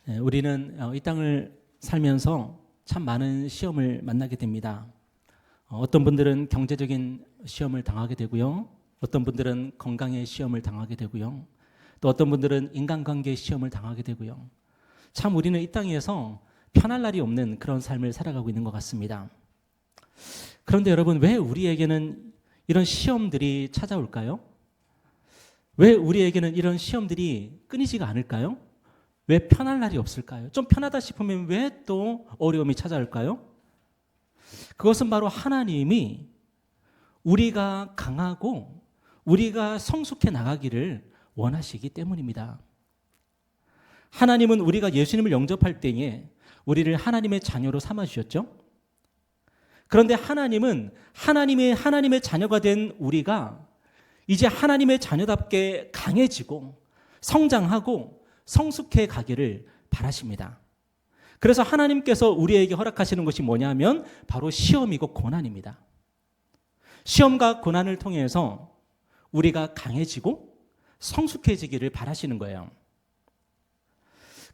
우리는 이 땅을 살면서 참 많은 시험을 만나게 됩니다. 어떤 분들은 경제적인 시험을 당하게 되고요. 어떤 분들은 건강의 시험을 당하게 되고요. 또 어떤 분들은 인간관계의 시험을 당하게 되고요. 참 우리는 이 땅에서 편할 날이 없는 그런 삶을 살아가고 있는 것 같습니다. 그런데 여러분, 왜 우리에게는 이런 시험들이 찾아올까요? 왜 우리에게는 이런 시험들이 끊이지가 않을까요? 왜 편할 날이 없을까요? 좀 편하다 싶으면 왜 또 어려움이 찾아올까요? 그것은 바로 하나님이 우리가 강하고 우리가 성숙해 나가기를 원하시기 때문입니다. 하나님은 우리가 예수님을 영접할 때에 우리를 하나님의 자녀로 삼아주셨죠. 그런데 하나님은 하나님의 자녀가 된 우리가 이제 하나님의 자녀답게 강해지고 성장하고 성숙해 가기를 바라십니다. 그래서 하나님께서 우리에게 허락하시는 것이 뭐냐면 바로 시험이고 고난입니다. 시험과 고난을 통해서 우리가 강해지고 성숙해지기를 바라시는 거예요.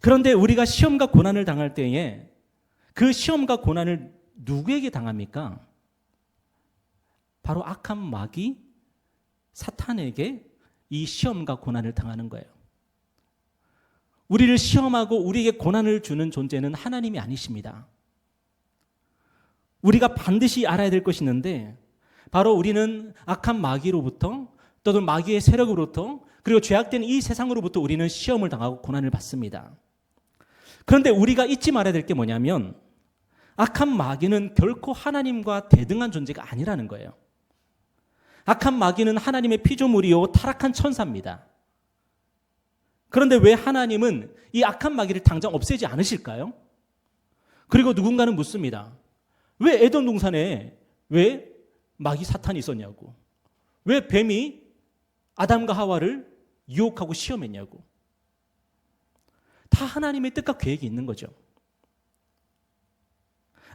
그런데 우리가 시험과 고난을 당할 때에 그 시험과 고난을 누구에게 당합니까? 바로 악한 마귀 사탄에게 이 시험과 고난을 당하는 거예요. 우리를 시험하고 우리에게 고난을 주는 존재는 하나님이 아니십니다. 우리가 반드시 알아야 될 것이 있는데 바로 우리는 악한 마귀로부터 또는 마귀의 세력으로부터 그리고 죄악된 이 세상으로부터 우리는 시험을 당하고 고난을 받습니다. 그런데 우리가 잊지 말아야 될 게 뭐냐면 악한 마귀는 결코 하나님과 대등한 존재가 아니라는 거예요. 악한 마귀는 하나님의 피조물이요 타락한 천사입니다. 그런데 왜 하나님은 이 악한 마귀를 당장 없애지 않으실까요? 그리고 누군가는 묻습니다. 왜 에덴 동산에 왜 마귀 사탄이 있었냐고. 왜 뱀이 아담과 하와를 유혹하고 시험했냐고. 다 하나님의 뜻과 계획이 있는 거죠.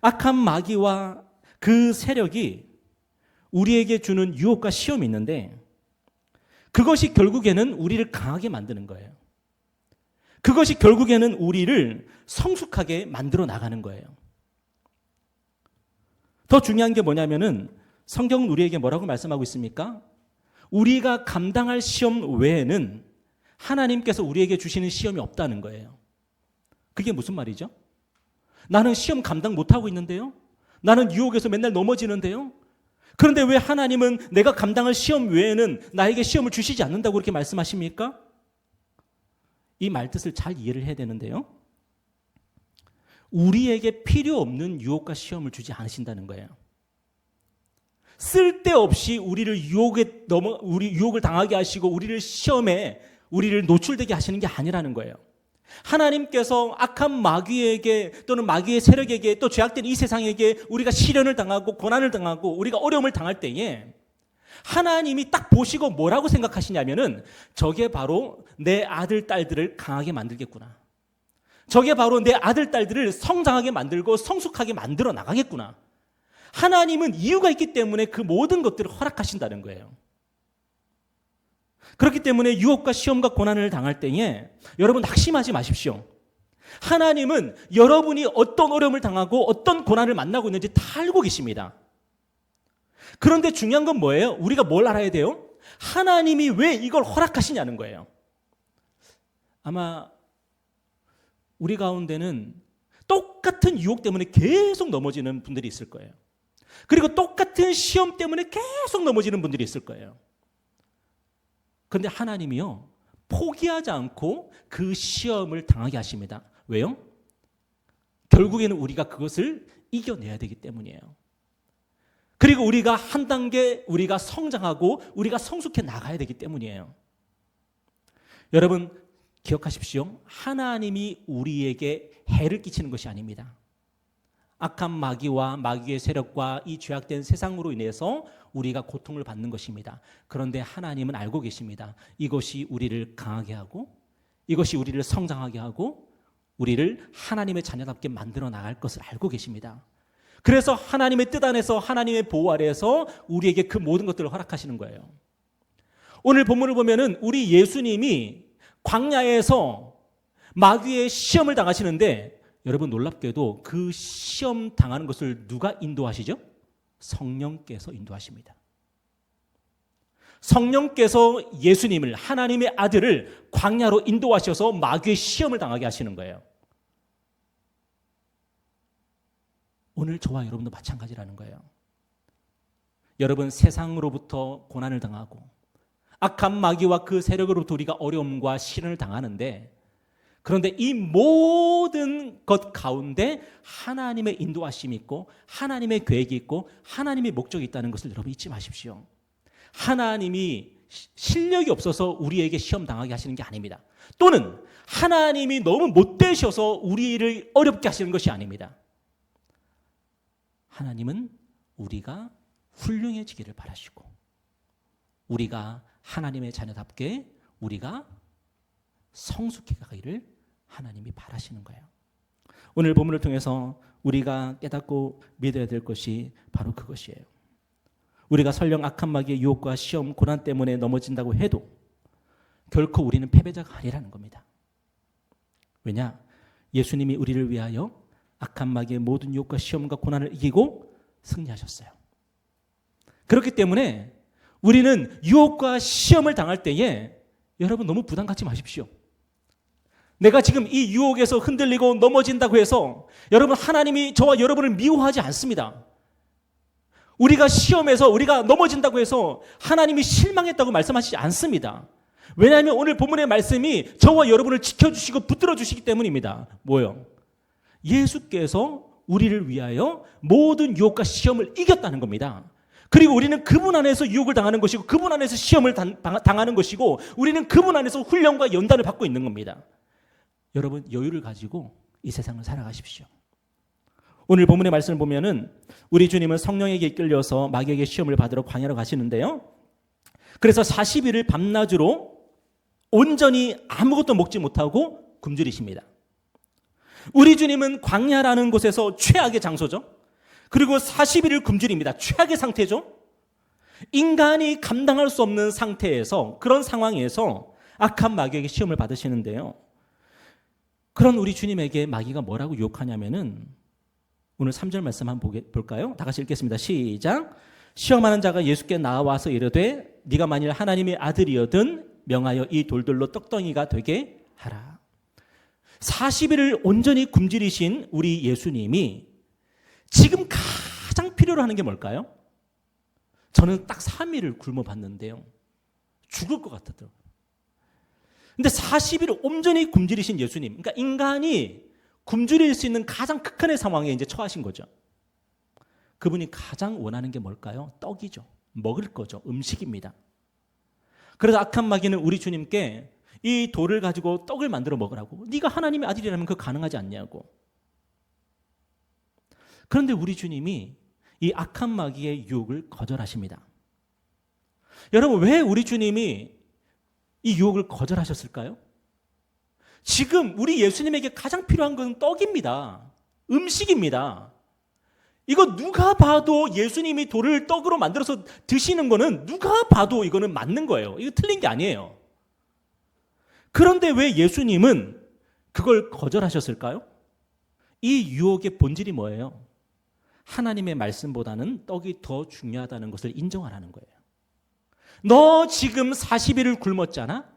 악한 마귀와 그 세력이 우리에게 주는 유혹과 시험이 있는데 그것이 결국에는 우리를 강하게 만드는 거예요. 그것이 결국에는 우리를 성숙하게 만들어 나가는 거예요. 더 중요한 게 뭐냐면은 성경은 우리에게 뭐라고 말씀하고 있습니까? 우리가 감당할 시험 외에는 하나님께서 우리에게 주시는 시험이 없다는 거예요. 그게 무슨 말이죠? 나는 시험 감당 못하고 있는데요? 나는 유혹에서 맨날 넘어지는데요? 그런데 왜 하나님은 내가 감당할 시험 외에는 나에게 시험을 주시지 않는다고 그렇게 말씀하십니까? 이 말뜻을 잘 이해를 해야 되는데요. 우리에게 필요 없는 유혹과 시험을 주지 않으신다는 거예요. 쓸데없이 우리를 유혹을 당하게 하시고 우리를 시험에 우리를 노출되게 하시는 게 아니라는 거예요. 하나님께서 악한 마귀에게 또는 마귀의 세력에게 또 죄악된 이 세상에게 우리가 시련을 당하고 고난을 당하고 우리가 어려움을 당할 때에 하나님이 딱 보시고 뭐라고 생각하시냐면은 저게 바로 내 아들 딸들을 강하게 만들겠구나. 저게 바로 내 아들 딸들을 성장하게 만들고 성숙하게 만들어 나가겠구나. 하나님은 이유가 있기 때문에 그 모든 것들을 허락하신다는 거예요. 그렇기 때문에 유혹과 시험과 고난을 당할 때에 여러분 낙심하지 마십시오. 하나님은 여러분이 어떤 어려움을 당하고 어떤 고난을 만나고 있는지 다 알고 계십니다. 그런데 중요한 건 뭐예요? 우리가 뭘 알아야 돼요? 하나님이 왜 이걸 허락하시냐는 거예요. 아마 우리 가운데는 똑같은 유혹 때문에 계속 넘어지는 분들이 있을 거예요. 그리고 똑같은 시험 때문에 계속 넘어지는 분들이 있을 거예요. 그런데 하나님이요 포기하지 않고 그 시험을 당하게 하십니다. 왜요? 결국에는 우리가 그것을 이겨내야 되기 때문이에요. 그리고 우리가 한 단계 우리가 성장하고 우리가 성숙해 나가야 되기 때문이에요. 여러분 기억하십시오. 하나님이 우리에게 해를 끼치는 것이 아닙니다. 악한 마귀와 마귀의 세력과 이 죄악된 세상으로 인해서 우리가 고통을 받는 것입니다. 그런데 하나님은 알고 계십니다. 이것이 우리를 강하게 하고 이것이 우리를 성장하게 하고 우리를 하나님의 자녀답게 만들어 나갈 것을 알고 계십니다. 그래서 하나님의 뜻 안에서 하나님의 보호 아래에서 우리에게 그 모든 것들을 허락하시는 거예요. 오늘 본문을 보면은 우리 예수님이 광야에서 마귀의 시험을 당하시는데 여러분 놀랍게도 그 시험 당하는 것을 누가 인도하시죠? 성령께서 인도하십니다. 성령께서 예수님을, 하나님의 아들을 광야로 인도하셔서 마귀의 시험을 당하게 하시는 거예요. 오늘 저와 여러분도 마찬가지라는 거예요. 여러분 세상으로부터 고난을 당하고 악한 마귀와 그 세력으로부터 우리가 어려움과 시련을 당하는데, 그런데 이 모든 것 가운데 하나님의 인도하심이 있고 하나님의 계획이 있고 하나님의 목적이 있다는 것을 여러분 잊지 마십시오. 하나님이 실력이 없어서 우리에게 시험 당하게 하시는 게 아닙니다. 또는 하나님이 너무 못되셔서 우리를 어렵게 하시는 것이 아닙니다. 하나님은 우리가 훌륭해지기를 바라시고 우리가 하나님의 자녀답게 우리가 성숙해 가기를 하나님이 바라시는 거예요. 오늘 본문을 통해서 우리가 깨닫고 믿어야 될 것이 바로 그것이에요. 우리가 설령 악한 마귀의 유혹과 시험, 고난 때문에 넘어진다고 해도 결코 우리는 패배자가 아니라는 겁니다. 왜냐? 예수님이 우리를 위하여 악한 마귀의 모든 유혹과 시험과 고난을 이기고 승리하셨어요. 그렇기 때문에 우리는 유혹과 시험을 당할 때에 여러분 너무 부담 갖지 마십시오. 내가 지금 이 유혹에서 흔들리고 넘어진다고 해서 여러분, 하나님이 저와 여러분을 미워하지 않습니다. 우리가 시험에서 우리가 넘어진다고 해서 하나님이 실망했다고 말씀하시지 않습니다. 왜냐하면 오늘 본문의 말씀이 저와 여러분을 지켜주시고 붙들어 주시기 때문입니다. 뭐요? 예수께서 우리를 위하여 모든 유혹과 시험을 이겼다는 겁니다. 그리고 우리는 그분 안에서 유혹을 당하는 것이고 그분 안에서 시험을 당하는 것이고 우리는 그분 안에서 훈련과 연단을 받고 있는 겁니다. 여러분, 여유를 가지고 이 세상을 살아가십시오. 오늘 본문의 말씀을 보면은 우리 주님은 성령에게 이끌려서 마귀에게 시험을 받으러 광야로 가시는데요. 그래서 40일을 밤낮으로 온전히 아무것도 먹지 못하고 굶주리십니다. 우리 주님은 광야라는 곳에서 최악의 장소죠. 그리고 40일을 굶주립니다. 최악의 상태죠. 인간이 감당할 수 없는 상태에서, 그런 상황에서 악한 마귀에게 시험을 받으시는데요. 그런 우리 주님에게 마귀가 뭐라고 유혹하냐면은 오늘 3절 말씀 한번 볼까요? 다 같이 읽겠습니다. 시작. 시험하는 자가 예수께 나와서 이르되 네가 만일 하나님의 아들이거든 명하여 이 돌들로 떡덩이가 되게 하라. 40일을 온전히 굶주리신 우리 예수님이 지금 가장 필요로 하는 게 뭘까요? 저는 딱 3일을 굶어봤는데요. 죽을 것 같았더라고요. 근데 40일을 온전히 굶주리신 예수님, 그러니까 인간이 굶주릴 수 있는 가장 극한의 상황에 이제 처하신 거죠. 그분이 가장 원하는 게 뭘까요? 떡이죠. 먹을 거죠. 음식입니다. 그래서 악한 마귀는 우리 주님께 이 돌을 가지고 떡을 만들어 먹으라고. 네가 하나님의 아들이라면 그거 가능하지 않냐고. 그런데 우리 주님이 이 악한 마귀의 유혹을 거절하십니다. 여러분, 왜 우리 주님이 이 유혹을 거절하셨을까요? 지금 우리 예수님에게 가장 필요한 건 떡입니다. 음식입니다. 이거 누가 봐도 예수님이 돌을 떡으로 만들어서 드시는 거는 누가 봐도 이거는 맞는 거예요. 이거 틀린 게 아니에요. 그런데 왜 예수님은 그걸 거절하셨을까요? 이 유혹의 본질이 뭐예요? 하나님의 말씀보다는 떡이 더 중요하다는 것을 인정하라는 거예요. 너 지금 40일을 굶었잖아?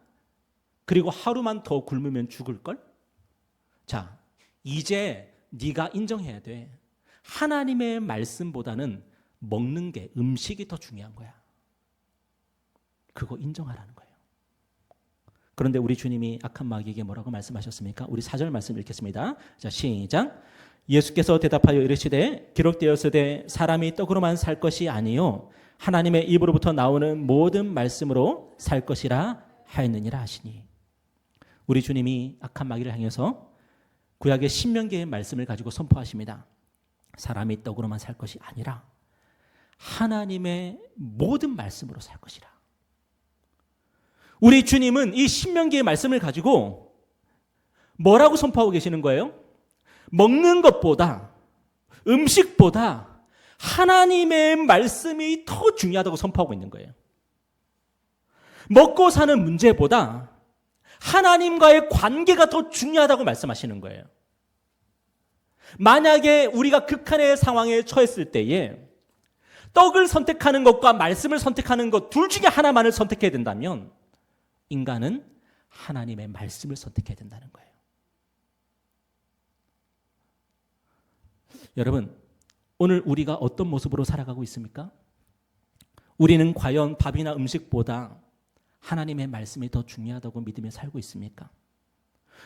그리고 하루만 더 굶으면 죽을걸? 자, 이제 네가 인정해야 돼. 하나님의 말씀보다는 먹는 게, 음식이 더 중요한 거야. 그거 인정하라는 거예요. 그런데 우리 주님이 악한 마귀에게 뭐라고 말씀하셨습니까? 우리 4절 말씀 읽겠습니다. 자, 시작. 예수께서 대답하여 이르시되 기록되었으되 사람이 떡으로만 살 것이 아니요 하나님의 입으로부터 나오는 모든 말씀으로 살 것이라 하였느니라 하시니. 우리 주님이 악한 마귀를 향해서 구약의 신명기의 말씀을 가지고 선포하십니다. 사람이 떡으로만 살 것이 아니라 하나님의 모든 말씀으로 살 것이라. 우리 주님은 이 신명기의 말씀을 가지고 뭐라고 선포하고 계시는 거예요? 먹는 것보다, 음식보다 하나님의 말씀이 더 중요하다고 선포하고 있는 거예요. 먹고 사는 문제보다 하나님과의 관계가 더 중요하다고 말씀하시는 거예요. 만약에 우리가 극한의 상황에 처했을 때에 떡을 선택하는 것과 말씀을 선택하는 것 둘 중에 하나만을 선택해야 된다면 인간은 하나님의 말씀을 선택해야 된다는 거예요. 여러분, 오늘 우리가 어떤 모습으로 살아가고 있습니까? 우리는 과연 밥이나 음식보다 하나님의 말씀이 더 중요하다고 믿으며 살고 있습니까?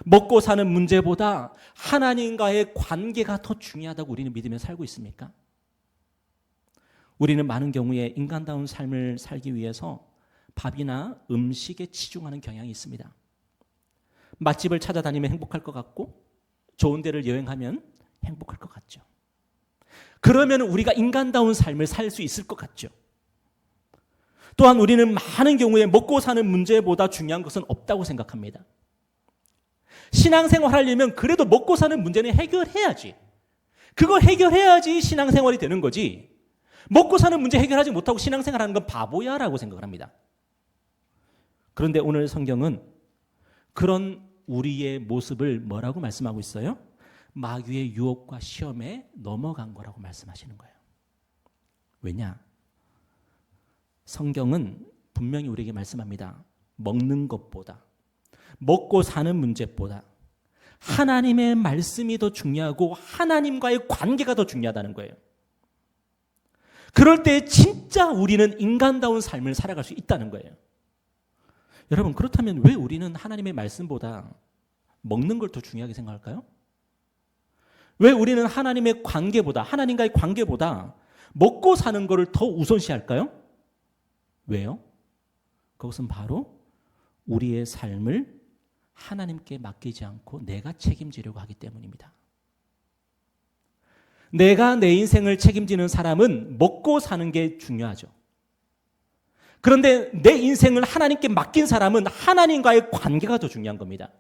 먹고 사는 문제보다 하나님과의 관계가 더 중요하다고 우리는 믿으며 살고 있습니까? 우리는 많은 경우에 인간다운 삶을 살기 위해서 밥이나 음식에 치중하는 경향이 있습니다. 맛집을 찾아다니면 행복할 것 같고 좋은 데를 여행하면 행복할 것 같죠. 그러면 우리가 인간다운 삶을 살 수 있을 것 같죠. 또한 우리는 많은 경우에 먹고 사는 문제보다 중요한 것은 없다고 생각합니다. 신앙생활 하려면 그래도 먹고 사는 문제는 해결해야지. 그거 해결해야지 신앙생활이 되는 거지. 먹고 사는 문제 해결하지 못하고 신앙생활하는 건 바보야라고 생각을 합니다. 그런데 오늘 성경은 그런 우리의 모습을 뭐라고 말씀하고 있어요? 마귀의 유혹과 시험에 넘어간 거라고 말씀하시는 거예요. 왜냐? 성경은 분명히 우리에게 말씀합니다. 먹는 것보다, 먹고 사는 문제보다 하나님의 말씀이 더 중요하고 하나님과의 관계가 더 중요하다는 거예요. 그럴 때 진짜 우리는 인간다운 삶을 살아갈 수 있다는 거예요. 여러분, 그렇다면 왜 우리는 하나님의 말씀보다 먹는 걸 더 중요하게 생각할까요? 왜 우리는 하나님의 관계보다, 하나님과의 관계보다 먹고 사는 것을 더 우선시할까요? 왜요? 그것은 바로 우리의 삶을 하나님께 맡기지 않고 내가 책임지려고 하기 때문입니다. 내가 내 인생을 책임지는 사람은 먹고 사는 게 중요하죠. 그런데 내 인생을 하나님께 맡긴 사람은 하나님과의 관계가 더 중요한 겁니다.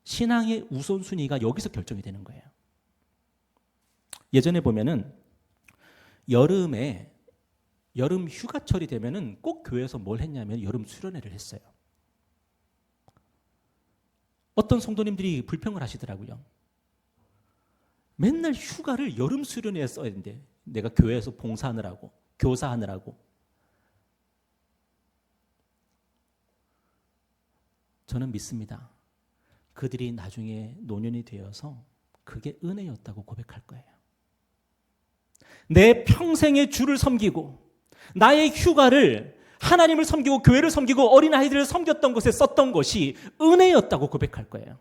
신앙의 우선순위가 여기서 결정이 되는 거예요. 예전에 보면은 여름 휴가철이 되면은 꼭 교회에서 뭘 했냐면 여름 수련회를 했어요. 어떤 성도님들이 불평을 하시더라고요. 맨날 휴가를 여름 수련회에 써야 되는데 내가 교회에서 봉사하느라고, 교사하느라고. 저는 믿습니다. 그들이 나중에 노년이 되어서 그게 은혜였다고 고백할 거예요. 내 평생의 주를 섬기고 나의 휴가를 하나님을 섬기고 교회를 섬기고 어린아이들을 섬겼던 것에 썼던 것이 은혜였다고 고백할 거예요.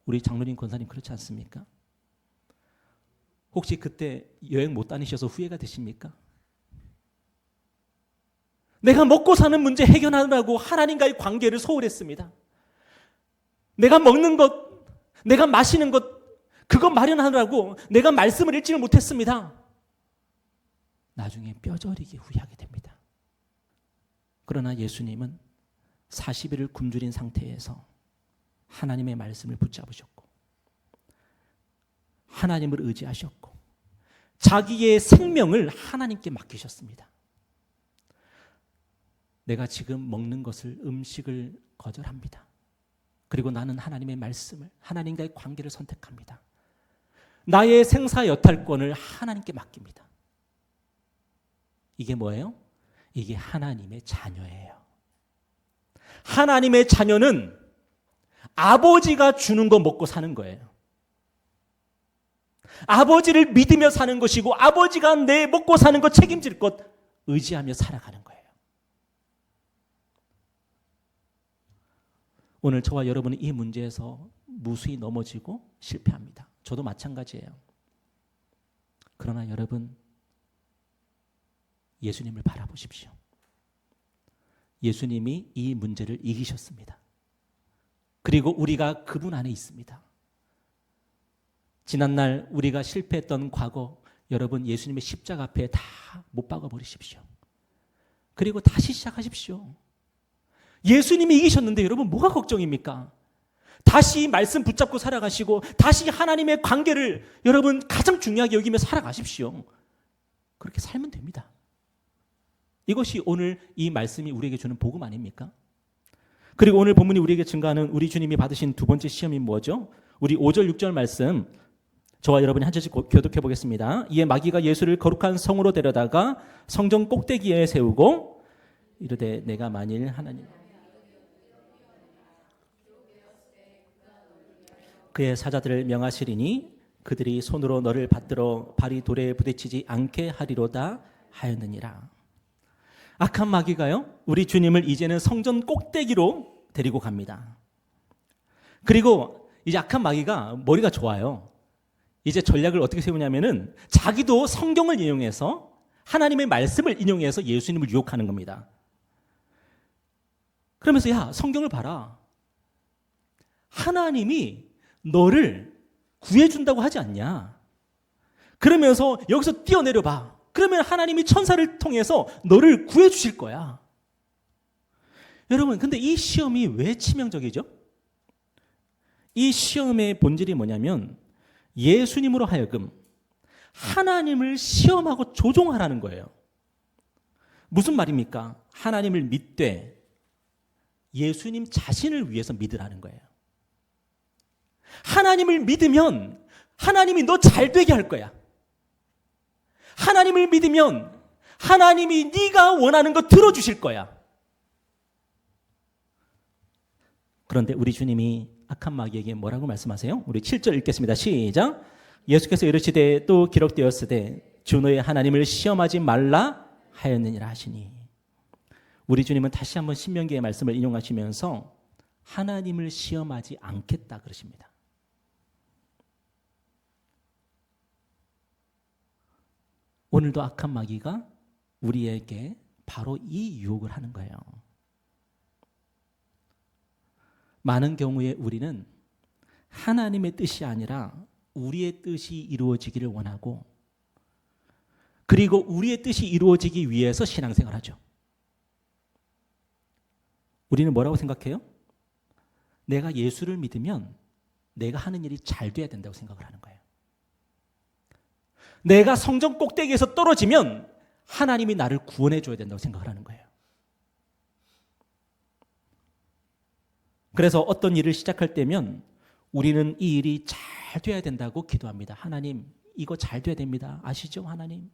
우리 장로님, 권사님 그렇지 않습니까? 혹시 그때 여행 못 다니셔서 후회가 되십니까? 내가 먹고 사는 문제 해결하느라고 하나님과의 관계를 소홀했습니다. 내가 먹는 것, 내가 마시는 것, 그것 마련하느라고 내가 말씀을 읽지를 못했습니다. 나중에 뼈저리게 후회하게 됩니다. 그러나 예수님은 40일을 굶주린 상태에서 하나님의 말씀을 붙잡으셨고 하나님을 의지하셨고 자기의 생명을 하나님께 맡기셨습니다. 내가 지금 먹는 것을, 음식을 거절합니다. 그리고 나는 하나님의 말씀을, 하나님과의 관계를 선택합니다. 나의 생사여탈권을 하나님께 맡깁니다. 이게 뭐예요? 이게 하나님의 자녀예요. 하나님의 자녀는 아버지가 주는 거 먹고 사는 거예요. 아버지를 믿으며 사는 것이고 아버지가 내 먹고 사는 것 책임질 것 의지하며 살아가는 거예요. 오늘 저와 여러분은 이 문제에서 무수히 넘어지고 실패합니다. 저도 마찬가지예요. 그러나 여러분, 예수님을 바라보십시오. 예수님이 이 문제를 이기셨습니다. 그리고 우리가 그분 안에 있습니다. 지난날 우리가 실패했던 과거, 여러분 예수님의 십자가 앞에 다 못 박아 버리십시오. 그리고 다시 시작하십시오. 예수님이 이기셨는데 여러분 뭐가 걱정입니까? 다시 말씀 붙잡고 살아가시고 다시 하나님의 관계를 여러분 가장 중요하게 여기며 살아가십시오. 그렇게 살면 됩니다. 이것이 오늘 이 말씀이 우리에게 주는 복음 아닙니까? 그리고 오늘 본문이 우리에게 증가하는 우리 주님이 받으신 두 번째 시험이 뭐죠? 우리 5절 6절 말씀 저와 여러분이 한 절씩 교독해 보겠습니다. 이에 마귀가 예수를 거룩한 성으로 데려다가 성전 꼭대기에 세우고 이르되 내가 만일 하나님 그의 사자들을 명하시리니 그들이 손으로 너를 받들어 발이 돌에 부딪히지 않게 하리로다 하였느니라. 악한 마귀가요, 우리 주님을 이제는 성전 꼭대기로 데리고 갑니다. 그리고 이제 악한 마귀가 머리가 좋아요. 이제 전략을 어떻게 세우냐면은 자기도 성경을 인용해서 하나님의 말씀을 인용해서 예수님을 유혹하는 겁니다. 그러면서 야, 성경을 봐라. 하나님이 너를 구해준다고 하지 않냐? 그러면서 여기서 뛰어내려 봐. 그러면 하나님이 천사를 통해서 너를 구해주실 거야. 여러분, 근데 이 시험이 왜 치명적이죠? 이 시험의 본질이 뭐냐면 예수님으로 하여금 하나님을 시험하고 조종하라는 거예요. 무슨 말입니까? 하나님을 믿되 예수님 자신을 위해서 믿으라는 거예요. 하나님을 믿으면 하나님이 너 잘 되게 할 거야. 하나님을 믿으면 하나님이 네가 원하는 거 들어주실 거야. 그런데 우리 주님이 악한 마귀에게 뭐라고 말씀하세요? 우리 7절 읽겠습니다. 시작. 예수께서 이르시되 또 기록되었으되 주 너의 하나님을 시험하지 말라 하였느니라 하시니. 우리 주님은 다시 한번 신명기의 말씀을 인용하시면서 하나님을 시험하지 않겠다 그러십니다. 오늘도 악한 마귀가 우리에게 바로 이 유혹을 하는 거예요. 많은 경우에 우리는 하나님의 뜻이 아니라 우리의 뜻이 이루어지기를 원하고, 그리고 우리의 뜻이 이루어지기 위해서 신앙생활을 하죠. 우리는 뭐라고 생각해요? 내가 예수를 믿으면 내가 하는 일이 잘 돼야 된다고 생각을 하는 거예요. 내가 성전 꼭대기에서 떨어지면 하나님이 나를 구원해 줘야 된다고 생각을 하는 거예요. 그래서 어떤 일을 시작할 때면 우리는 이 일이 잘 돼야 된다고 기도합니다. 하나님, 이거 잘 돼야 됩니다. 아시죠, 하나님?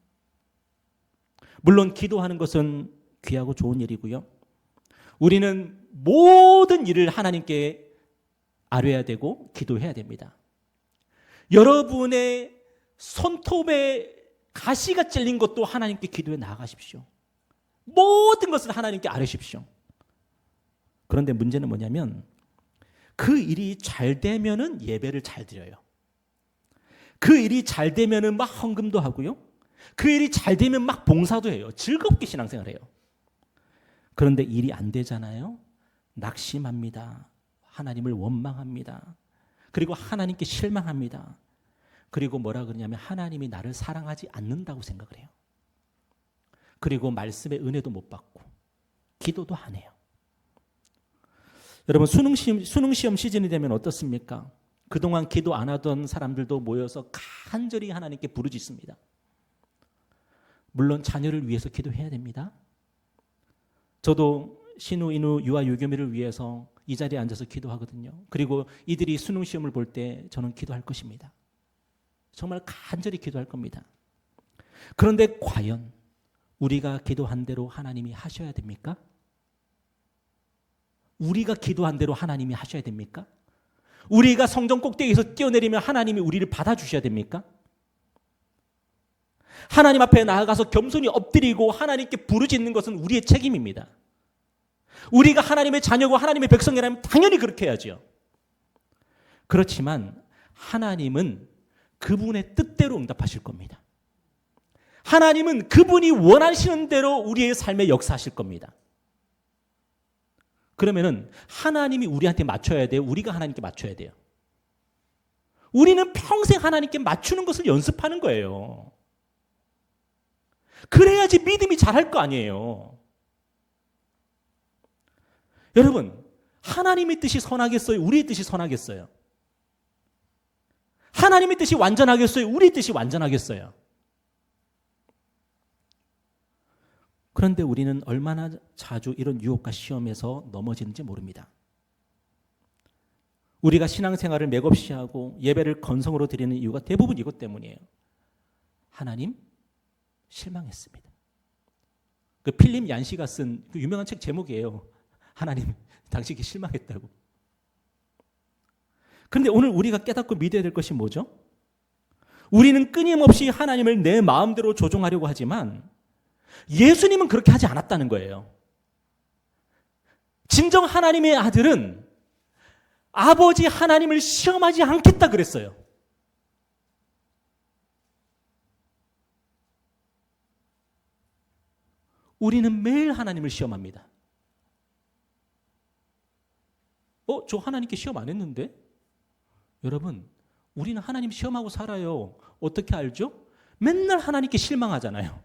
물론 기도하는 것은 귀하고 좋은 일이고요. 우리는 모든 일을 하나님께 아뢰야 되고 기도해야 됩니다. 여러분의 손톱에 가시가 찔린 것도 하나님께 기도해 나아가십시오. 모든 것을 하나님께 아뢰십시오. 그런데 문제는 뭐냐면 그 일이 잘 되면은 예배를 잘 드려요. 그 일이 잘 되면은 막 헌금도 하고요. 그 일이 잘 되면 막 봉사도 해요. 즐겁게 신앙생활해요. 그런데 일이 안 되잖아요. 낙심합니다. 하나님을 원망합니다. 그리고 하나님께 실망합니다. 그리고 뭐라 그러냐면 하나님이 나를 사랑하지 않는다고 생각을 해요. 그리고 말씀의 은혜도 못 받고 기도도 안 해요. 여러분, 수능 시험 시즌이 되면 어떻습니까? 그동안 기도 안 하던 사람들도 모여서 간절히 하나님께 부르짖습니다. 물론 자녀를 위해서 기도해야 됩니다. 저도 신우, 인우, 유아, 유교미를 위해서 이 자리에 앉아서 기도하거든요. 그리고 이들이 수능 시험을 볼 때 저는 기도할 것입니다. 정말 간절히 기도할 겁니다. 그런데 과연 우리가 기도한 대로 하나님이 하셔야 됩니까? 우리가 기도한 대로 하나님이 하셔야 됩니까? 우리가 성전 꼭대기에서 뛰어내리면 하나님이 우리를 받아주셔야 됩니까? 하나님 앞에 나아가서 겸손히 엎드리고 하나님께 부르짖는 것은 우리의 책임입니다. 우리가 하나님의 자녀고 하나님의 백성이라면 당연히 그렇게 해야죠. 그렇지만 하나님은 그분의 뜻대로 응답하실 겁니다. 하나님은 그분이 원하시는 대로 우리의 삶에 역사하실 겁니다. 그러면은 하나님이 우리한테 맞춰야 돼요? 우리가 하나님께 맞춰야 돼요? 우리는 평생 하나님께 맞추는 것을 연습하는 거예요. 그래야지 믿음이 잘할 거 아니에요. 여러분, 하나님의 뜻이 선하겠어요? 우리의 뜻이 선하겠어요? 하나님의 뜻이 완전하겠어요? 우리의 뜻이 완전하겠어요? 그런데 우리는 얼마나 자주 이런 유혹과 시험에서 넘어지는지 모릅니다. 우리가 신앙생활을 맥없이 하고 예배를 건성으로 드리는 이유가 대부분 이것 때문이에요. 하나님, 실망했습니다. 그 필립 얀시가 쓴 그 유명한 책 제목이에요. 하나님, 당신께 실망했다고. 그런데 오늘 우리가 깨닫고 믿어야 될 것이 뭐죠? 우리는 끊임없이 하나님을 내 마음대로 조종하려고 하지만 예수님은 그렇게 하지 않았다는 거예요. 진정 하나님의 아들은 아버지 하나님을 시험하지 않겠다 그랬어요. 우리는 매일 하나님을 시험합니다. 저 하나님께 시험 안 했는데? 여러분, 우리는 하나님 시험하고 살아요. 어떻게 알죠? 맨날 하나님께 실망하잖아요.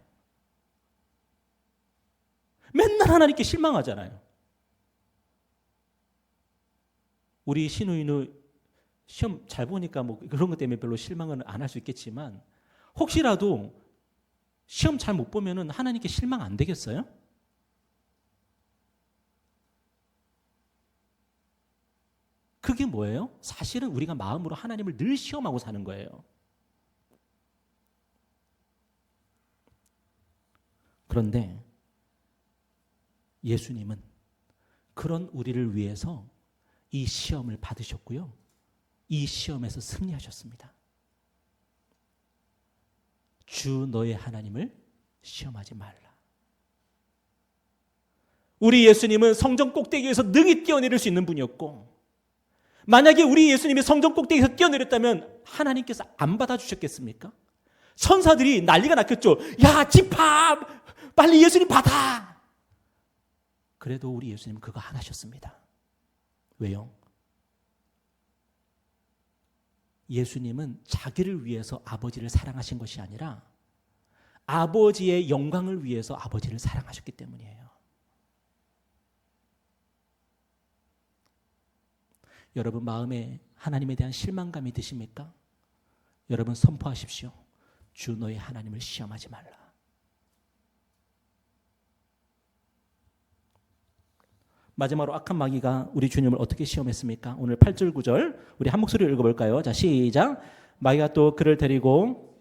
맨날 하나님께 실망하잖아요. 우리 신우이는 시험 잘 보니까 뭐 그런 것 때문에 별로 실망은 안 할 수 있겠지만 혹시라도 시험 잘 못 보면은 하나님께 실망 안 되겠어요? 그게 뭐예요? 사실은 우리가 마음으로 하나님을 늘 시험하고 사는 거예요. 그런데 예수님은 그런 우리를 위해서 이 시험을 받으셨고요. 이 시험에서 승리하셨습니다. 주 너의 하나님을 시험하지 말라. 우리 예수님은 성전 꼭대기에서 능히 뛰어내릴 수 있는 분이었고 만약에 우리 예수님이 성전 꼭대기에서 뛰어내렸다면 하나님께서 안 받아주셨겠습니까? 천사들이 난리가 났겠죠. 야, 집합! 빨리 예수님 받아! 그래도 우리 예수님은 그거 안 하셨습니다. 왜요? 예수님은 자기를 위해서 아버지를 사랑하신 것이 아니라 아버지의 영광을 위해서 아버지를 사랑하셨기 때문이에요. 여러분 마음에 하나님에 대한 실망감이 드십니까? 여러분 선포하십시오. 주 너의 하나님을 시험하지 말라. 마지막으로 악한 마귀가 우리 주님을 어떻게 시험했습니까? 오늘 8절 9절 우리 한 목소리로 읽어볼까요? 자, 시작. 마귀가 또 그를 데리고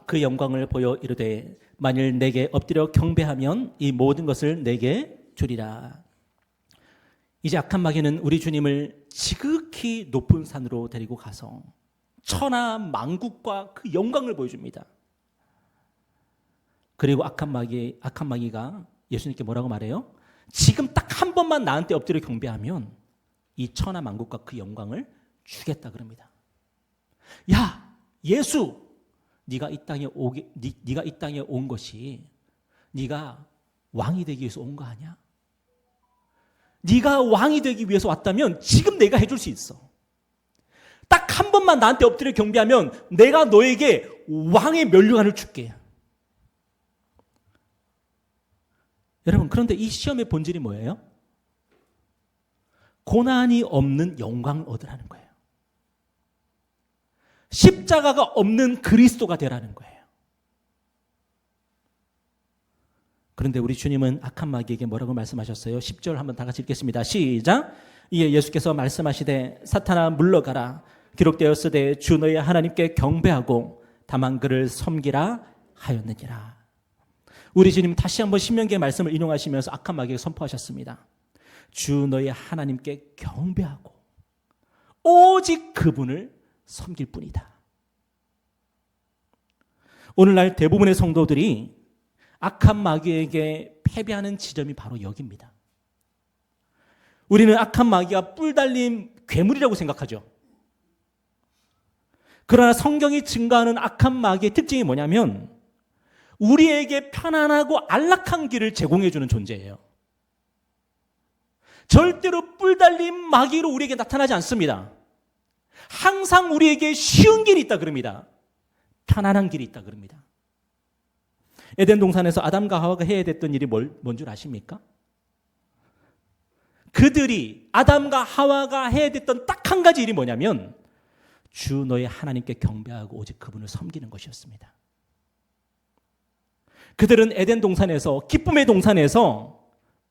그 영광을 보여 이르되 만일 내게 엎드려 경배하면 이 모든 것을 내게 주리라. 이제 악한 마귀는 우리 주님을 지극히 높은 산으로 데리고 가서 천하 만국과 그 영광을 보여줍니다. 그리고 악한 마귀가 예수님께 뭐라고 말해요? 지금 딱 한 번만 나한테 엎드려 경배하면 이 천하 만국과 그 영광을 주겠다 그럽니다. 야, 예수, 네가 이 땅에 온 것이 네가 왕이 되기 위해서 온 거 아니야? 네가 왕이 되기 위해서 왔다면 지금 내가 해줄 수 있어. 딱 한 번만 나한테 엎드려 경배하면 내가 너에게 왕의 면류관을 줄게. 여러분, 그런데 이 시험의 본질이 뭐예요? 고난이 없는 영광을 얻으라는 거예요. 십자가가 없는 그리스도가 되라는 거예요. 그런데 우리 주님은 악한 마귀에게 뭐라고 말씀하셨어요? 10절 한번 다 같이 읽겠습니다. 시작. 이에 예수께서 말씀하시되 사탄아 물러가라. 기록되었으되 주 너의 하나님께 경배하고 다만 그를 섬기라 하였느니라. 우리 주님 다시 한번 신명기의 말씀을 인용하시면서 악한 마귀에게 선포하셨습니다. 주 너의 하나님께 경배하고 오직 그분을 섬길 뿐이다. 오늘날 대부분의 성도들이 악한 마귀에게 패배하는 지점이 바로 여기입니다. 우리는 악한 마귀가 뿔 달린 괴물이라고 생각하죠. 그러나 성경이 증거하는 악한 마귀의 특징이 뭐냐면 우리에게 편안하고 안락한 길을 제공해 주는 존재예요. 절대로 뿔 달린 마귀로 우리에게 나타나지 않습니다. 항상 우리에게 쉬운 길이 있다 그럽니다. 편안한 길이 있다 그럽니다. 에덴 동산에서 아담과 하와가 해야 됐던 일이 뭔 줄 아십니까? 그들이 아담과 하와가 해야 됐던 딱 한 가지 일이 뭐냐면 주 너의 하나님께 경배하고 오직 그분을 섬기는 것이었습니다. 그들은 에덴 동산에서, 기쁨의 동산에서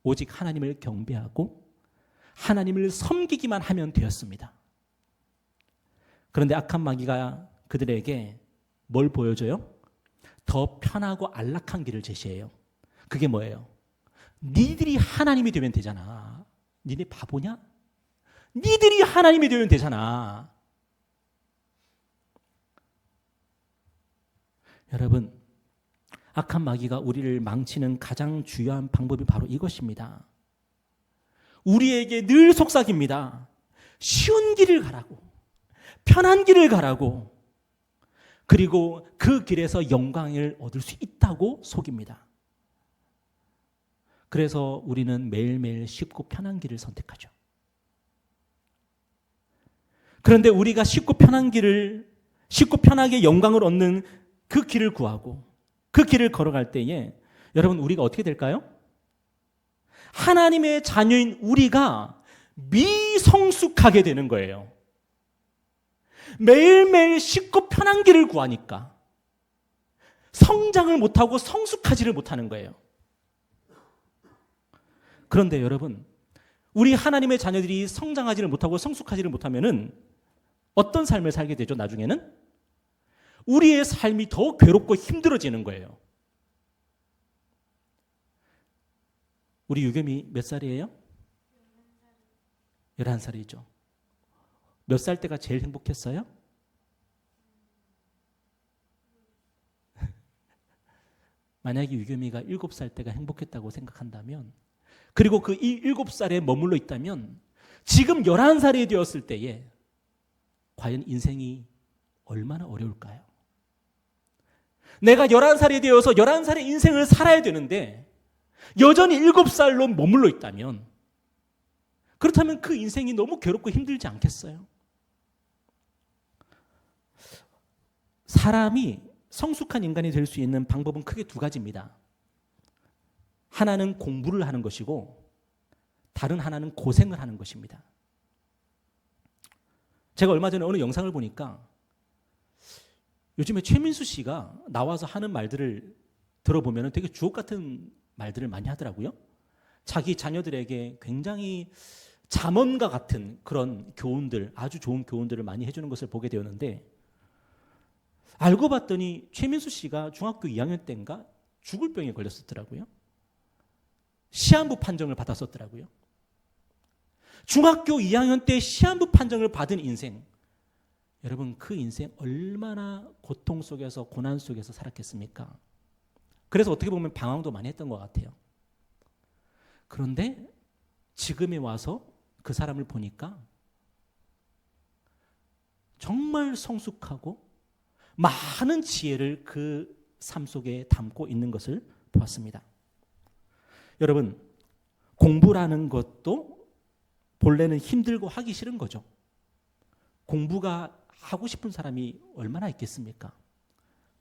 오직 하나님을 경배하고 하나님을 섬기기만 하면 되었습니다. 그런데 악한 마귀가 그들에게 뭘 보여줘요? 더 편하고 안락한 길을 제시해요. 그게 뭐예요? 니들이 하나님이 되면 되잖아. 니네 바보냐? 니들이 하나님이 되면 되잖아. 여러분, 악한 마귀가 우리를 망치는 가장 중요한 방법이 바로 이것입니다. 우리에게 늘 속삭입니다. 쉬운 길을 가라고, 편한 길을 가라고, 그리고 그 길에서 영광을 얻을 수 있다고 속입니다. 그래서 우리는 매일매일 쉽고 편한 길을 선택하죠. 그런데 우리가 쉽고 편하게 영광을 얻는 그 길을 구하고 그 길을 걸어갈 때에 여러분, 우리가 어떻게 될까요? 하나님의 자녀인 우리가 미성숙하게 되는 거예요. 매일매일 쉽고 편한 길을 구하니까 성장을 못하고 성숙하지를 못하는 거예요. 그런데 여러분, 우리 하나님의 자녀들이 성장하지를 못하고 성숙하지를 못하면은 어떤 삶을 살게 되죠? 나중에는 우리의 삶이 더 괴롭고 힘들어지는 거예요. 우리 유겸이 몇 살이에요? 11살이죠. 몇 살 때가 제일 행복했어요? 만약에 유겸이가 7살 때가 행복했다고 생각한다면, 그리고 그 7살에 머물러 있다면 지금 11살이 되었을 때에 과연 인생이 얼마나 어려울까요? 내가 11살이 되어서 11살의 인생을 살아야 되는데 여전히 7살로 머물러 있다면, 그렇다면 그 인생이 너무 괴롭고 힘들지 않겠어요? 사람이 성숙한 인간이 될 수 있는 방법은 크게 두 가지입니다. 하나는 공부를 하는 것이고 다른 하나는 고생을 하는 것입니다. 제가 얼마 전에 어느 영상을 보니까 요즘에 최민수 씨가 나와서 하는 말들을 들어보면 되게 주옥 같은 말들을 많이 하더라고요. 자기 자녀들에게 굉장히 잠언과 같은 그런 교훈들, 아주 좋은 교훈들을 많이 해주는 것을 보게 되었는데, 알고 봤더니 최민수 씨가 중학교 2학년 때인가 죽을 병에 걸렸었더라고요. 시한부 판정을 받았었더라고요. 중학교 2학년 때 시한부 판정을 받은 인생, 여러분 그 인생 얼마나 고통 속에서 고난 속에서 살았겠습니까? 그래서 어떻게 보면 방황도 많이 했던 것 같아요. 그런데 지금에 와서 그 사람을 보니까 정말 성숙하고 많은 지혜를 그 삶 속에 담고 있는 것을 보았습니다. 여러분, 공부라는 것도 본래는 힘들고 하기 싫은 거죠. 공부가 하고 싶은 사람이 얼마나 있겠습니까?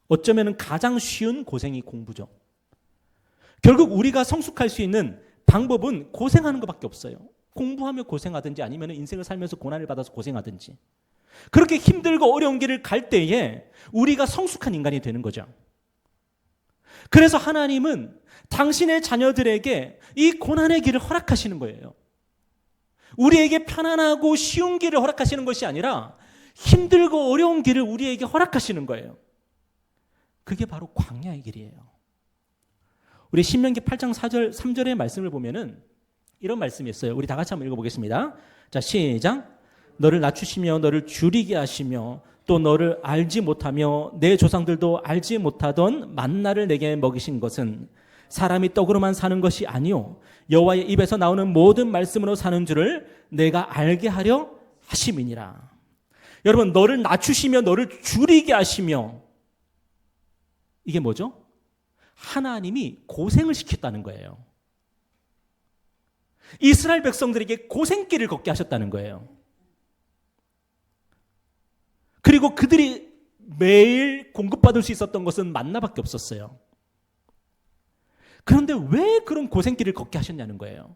어쩌면 가장 쉬운 고생이 공부죠. 결국 우리가 성숙할 수 있는 방법은 고생하는 것밖에 없어요. 공부하며 고생하든지 아니면 인생을 살면서 고난을 받아서 고생하든지, 그렇게 힘들고 어려운 길을 갈 때에 우리가 성숙한 인간이 되는 거죠. 그래서 하나님은 당신의 자녀들에게 이 고난의 길을 허락하시는 거예요. 우리에게 편안하고 쉬운 길을 허락하시는 것이 아니라 힘들고 어려운 길을 우리에게 허락하시는 거예요. 그게 바로 광야의 길이에요. 우리 신명기 8장 3절의 말씀을 보면은 이런 말씀이 있어요. 우리 다 같이 한번 읽어보겠습니다. 자, 시작. 너를 낮추시며 너를 줄이게 하시며 또 너를 알지 못하며 내 조상들도 알지 못하던 만나를 내게 먹이신 것은 사람이 떡으로만 사는 것이 아니요 여호와의 입에서 나오는 모든 말씀으로 사는 줄을 내가 알게 하려 하심이니라. 여러분, 너를 낮추시며 너를 줄이게 하시며, 이게 뭐죠? 하나님이 고생을 시켰다는 거예요. 이스라엘 백성들에게 고생길을 걷게 하셨다는 거예요. 그리고 그들이 매일 공급받을 수 있었던 것은 만나밖에 없었어요. 그런데 왜 그런 고생길을 걷게 하셨냐는 거예요.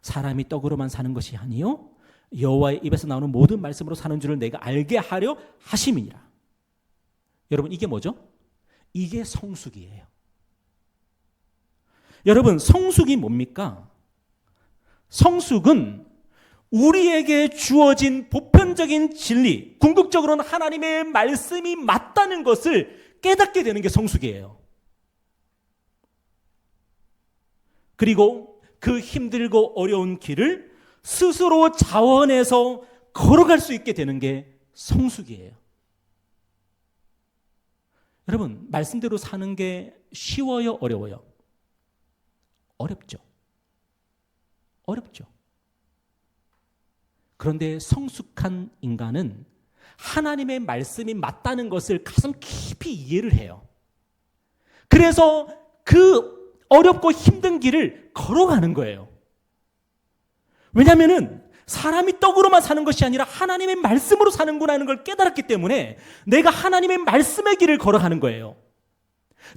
사람이 떡으로만 사는 것이 아니요 여호와의 입에서 나오는 모든 말씀으로 사는 줄을 내가 알게 하려 하심이니라. 여러분, 이게 뭐죠? 이게 성숙이에요. 여러분, 성숙이 뭡니까? 성숙은 우리에게 주어진 보편적인 진리, 궁극적으로는 하나님의 말씀이 맞다는 것을 깨닫게 되는 게 성숙이에요. 그리고 그 힘들고 어려운 길을 스스로 자원해서 걸어갈 수 있게 되는 게 성숙이에요. 여러분, 말씀대로 사는 게 쉬워요, 어려워요? 어렵죠. 어렵죠. 그런데 성숙한 인간은 하나님의 말씀이 맞다는 것을 가슴 깊이 이해를 해요. 그래서 그 어렵고 힘든 길을 걸어가는 거예요. 왜냐하면 사람이 떡으로만 사는 것이 아니라 하나님의 말씀으로 사는구나 하는 걸 깨달았기 때문에 내가 하나님의 말씀의 길을 걸어가는 거예요.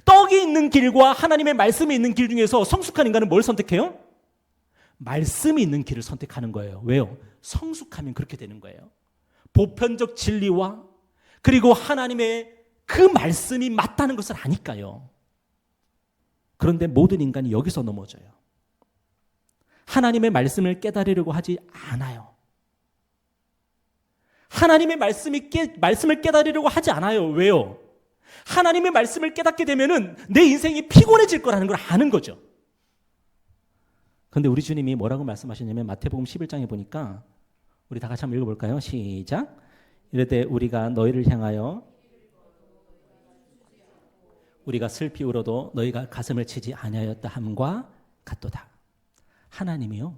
떡이 있는 길과 하나님의 말씀이 있는 길 중에서 성숙한 인간은 뭘 선택해요? 말씀이 있는 길을 선택하는 거예요. 왜요? 성숙하면 그렇게 되는 거예요. 보편적 진리와 그리고 하나님의 그 말씀이 맞다는 것을 아니까요. 그런데 모든 인간이 여기서 넘어져요. 하나님의 말씀을 깨달으려고 하지 않아요. 하나님의 말씀을 깨달으려고 하지 않아요. 왜요? 하나님의 말씀을 깨닫게 되면은 내 인생이 피곤해질 거라는 걸 아는 거죠. 그런데 우리 주님이 뭐라고 말씀하셨냐면 마태복음 11장에 보니까 우리 다 같이 한번 읽어볼까요? 시작. 이르되 우리가 너희를 향하여 우리가 슬피 울어도 너희가 가슴을 치지 아니하였다 함과 같도다. 하나님이요,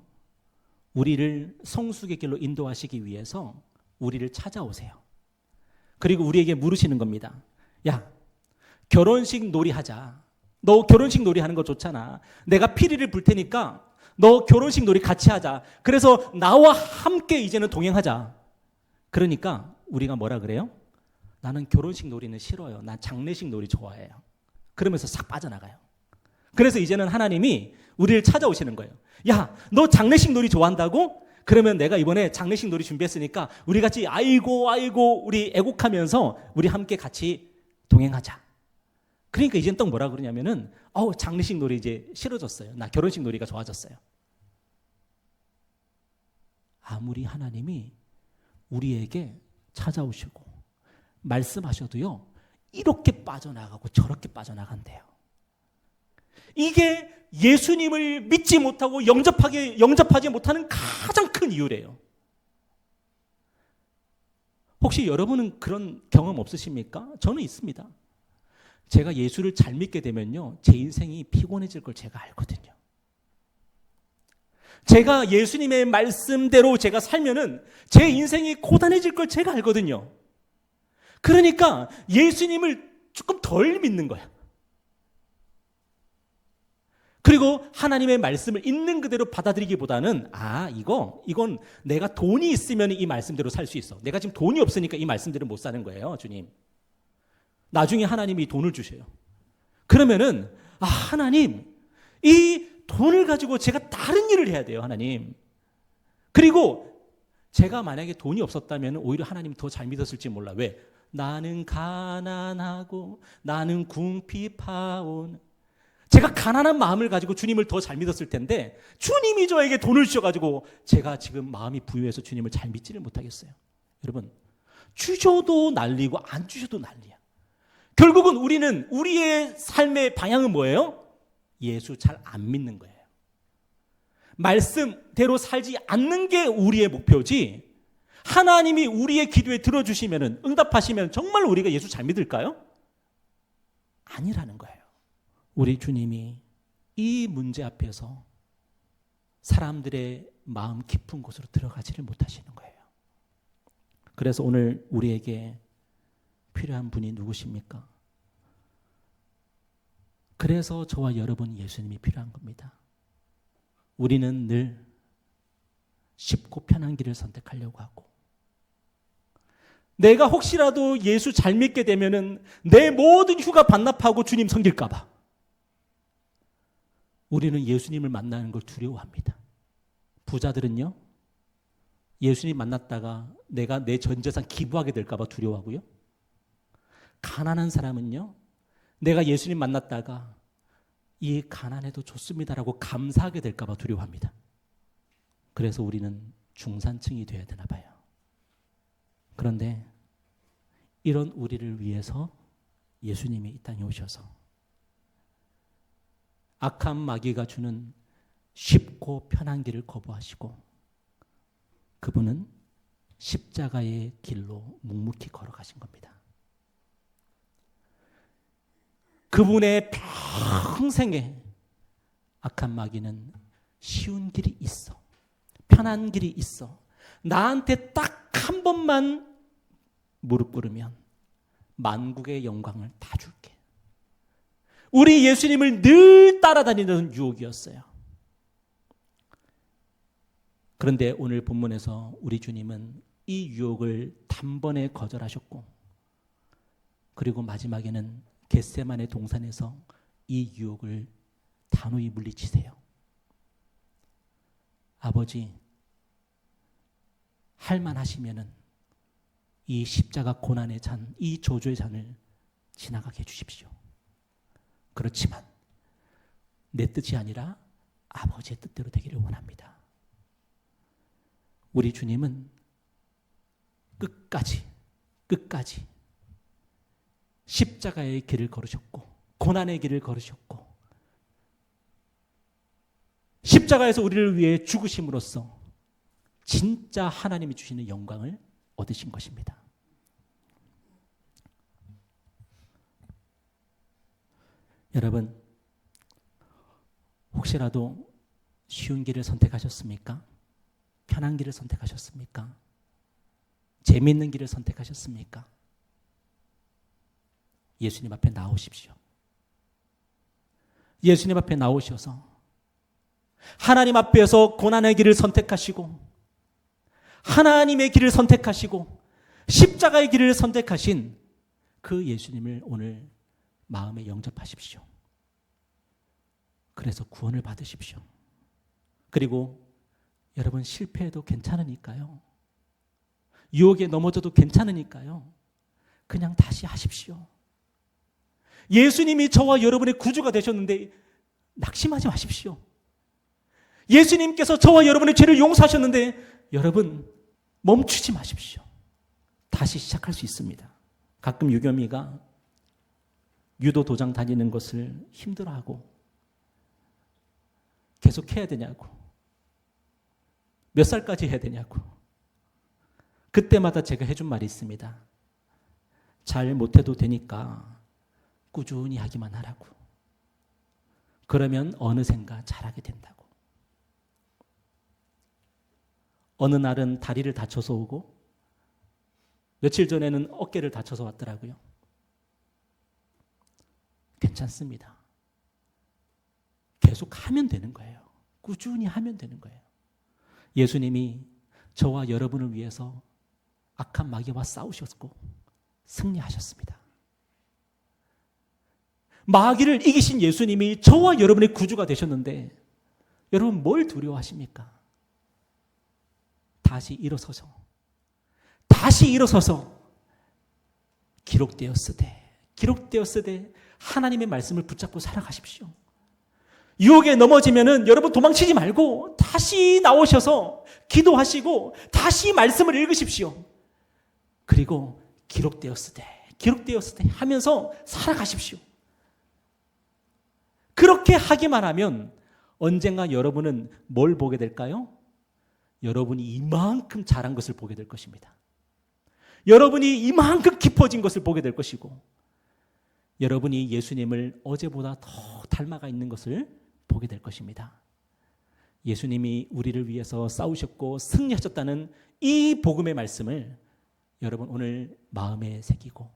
우리를 성숙의 길로 인도하시기 위해서 우리를 찾아오세요. 그리고 우리에게 물으시는 겁니다. 야, 결혼식 놀이 하자. 너 결혼식 놀이 하는 거 좋잖아. 내가 피리를 불 테니까 너 결혼식 놀이 같이 하자. 그래서 나와 함께 이제는 동행하자. 그러니까 우리가 뭐라 그래요? 나는 결혼식 놀이는 싫어요. 난 장례식 놀이 좋아해요. 그러면서 싹 빠져나가요. 그래서 이제는 하나님이 우리를 찾아오시는 거예요. 야, 너 장례식 놀이 좋아한다고? 그러면 내가 이번에 장례식 놀이 준비했으니까 우리 같이 아이고 우리 애곡하면서 우리 함께 같이 동행하자. 그러니까 이제는 또 뭐라 그러냐면은 장례식 놀이 이제 싫어졌어요. 나 결혼식 놀이가 좋아졌어요. 아무리 하나님이 우리에게 찾아오시고 말씀하셔도요, 이렇게 빠져나가고 저렇게 빠져나간대요. 이게 예수님을 믿지 못하고 영접하지 못하는 가장 큰 이유래요. 혹시 여러분은 그런 경험 없으십니까? 저는 있습니다. 제가 예수를 잘 믿게 되면요, 제 인생이 피곤해질 걸 제가 알거든요. 제가 예수님의 말씀대로 제가 살면은 제 인생이 고단해질 걸 제가 알거든요. 그러니까 예수님을 조금 덜 믿는 거야. 그리고 하나님의 말씀을 있는 그대로 받아들이기보다는 이건 내가 돈이 있으면 이 말씀대로 살 수 있어. 내가 지금 돈이 없으니까 이 말씀대로 못 사는 거예요, 주님. 나중에 하나님이 돈을 주셔요. 그러면은 하나님, 이 돈을 가지고 제가 다른 일을 해야 돼요, 하나님. 그리고 제가 만약에 돈이 없었다면 오히려 하나님이 더 잘 믿었을지 몰라. 왜? 나는 가난하고 나는 궁핍하온. 제가 가난한 마음을 가지고 주님을 더 잘 믿었을 텐데 주님이 저에게 돈을 주셔가지고 제가 지금 마음이 부유해서 주님을 잘 믿지를 못하겠어요. 여러분, 주셔도 난리고 안 주셔도 난리야. 결국은 우리는 우리의 삶의 방향은 뭐예요? 예수 잘 안 믿는 거예요. 말씀대로 살지 않는 게 우리의 목표지, 하나님이 우리의 기도에 들어주시면 응답하시면 정말 우리가 예수 잘 믿을까요? 아니라는 거예요. 우리 주님이 이 문제 앞에서 사람들의 마음 깊은 곳으로 들어가지를 못하시는 거예요. 그래서 오늘 우리에게 필요한 분이 누구십니까? 그래서 저와 여러분 예수님이 필요한 겁니다. 우리는 늘 쉽고 편한 길을 선택하려고 하고, 내가 혹시라도 예수 잘 믿게 되면은 내 모든 휴가 반납하고 주님 섬길까 봐 우리는 예수님을 만나는 걸 두려워합니다. 부자들은요, 예수님 만났다가 내가 내 전 재산 기부하게 될까 봐 두려워하고요. 가난한 사람은요, 내가 예수님 만났다가 이 가난해도 좋습니다라고 감사하게 될까 봐 두려워합니다. 그래서 우리는 중산층이 되어야 되나 봐요. 그런데 이런 우리를 위해서 예수님이 이 땅에 오셔서 악한 마귀가 주는 쉽고 편한 길을 거부하시고 그분은 십자가의 길로 묵묵히 걸어가신 겁니다. 그분의 평생에 악한 마귀는 쉬운 길이 있어. 편한 길이 있어. 나한테 딱 한 번만 무릎 꿇으면 만국의 영광을 다 줄게. 우리 예수님을 늘 따라다니는 유혹이었어요. 그런데 오늘 본문에서 우리 주님은 이 유혹을 단번에 거절하셨고 그리고 마지막에는 겟세마네 동산에서 이 유혹을 단호히 물리치세요. 아버지, 할만하시면은 이 십자가 고난의 잔, 이 저주의 잔을 지나가게 해주십시오. 그렇지만 내 뜻이 아니라 아버지의 뜻대로 되기를 원합니다. 우리 주님은 끝까지 십자가의 길을 걸으셨고 고난의 길을 걸으셨고 십자가에서 우리를 위해 죽으심으로써 진짜 하나님이 주시는 영광을 얻으신 것입니다. 여러분, 혹시라도 쉬운 길을 선택하셨습니까? 편한 길을 선택하셨습니까? 재미있는 길을 선택하셨습니까? 예수님 앞에 나오십시오. 예수님 앞에 나오셔서 하나님 앞에서 고난의 길을 선택하시고 하나님의 길을 선택하시고 십자가의 길을 선택하신 그 예수님을 오늘 마음에 영접하십시오. 그래서 구원을 받으십시오. 그리고 여러분 실패해도 괜찮으니까요. 유혹에 넘어져도 괜찮으니까요. 그냥 다시 하십시오. 예수님이 저와 여러분의 구주가 되셨는데 낙심하지 마십시오. 예수님께서 저와 여러분의 죄를 용서하셨는데 여러분 멈추지 마십시오. 다시 시작할 수 있습니다. 가끔 유겸이가 유도 도장 다니는 것을 힘들어하고 계속 해야 되냐고, 몇 살까지 해야 되냐고, 그때마다 제가 해준 말이 있습니다. 잘 못해도 되니까 꾸준히 하기만 하라고. 그러면 어느샌가 잘하게 된다고. 어느 날은 다리를 다쳐서 오고 며칠 전에는 어깨를 다쳐서 왔더라고요. 괜찮습니다. 계속 하면 되는 거예요. 꾸준히 하면 되는 거예요. 예수님이 저와 여러분을 위해서 악한 마귀와 싸우셨고 승리하셨습니다. 마귀를 이기신 예수님이 저와 여러분의 구주가 되셨는데 여러분 뭘 두려워하십니까? 다시 일어서서 기록되었으되 하나님의 말씀을 붙잡고 살아가십시오. 유혹에 넘어지면은 여러분 도망치지 말고 다시 나오셔서 기도하시고 다시 말씀을 읽으십시오. 그리고 기록되었으되 하면서 살아가십시오. 그렇게 하기만 하면 언젠가 여러분은 뭘 보게 될까요? 여러분이 이만큼 잘한 것을 보게 될 것입니다. 여러분이 이만큼 깊어진 것을 보게 될 것이고 여러분이 예수님을 어제보다 더 닮아가 있는 것을 보게 될 것입니다. 예수님이 우리를 위해서 싸우셨고 승리하셨다는 이 복음의 말씀을 여러분 오늘 마음에 새기고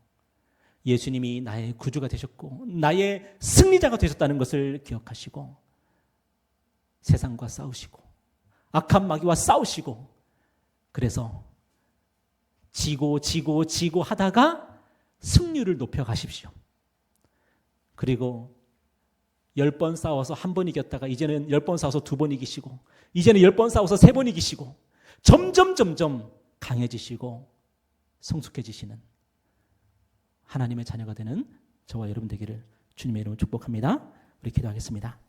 예수님이 나의 구주가 되셨고 나의 승리자가 되셨다는 것을 기억하시고 세상과 싸우시고 악한 마귀와 싸우시고 그래서 지고 하다가 승률을 높여가십시오. 그리고 10번 싸워서 한 번 이겼다가 이제는 10번 싸워서 2번 이기시고 이제는 10번 싸워서 3번 이기시고 점점 강해지시고 성숙해지시는 하나님의 자녀가 되는 저와 여러분 되기를 주님의 이름으로 축복합니다. 우리 기도하겠습니다.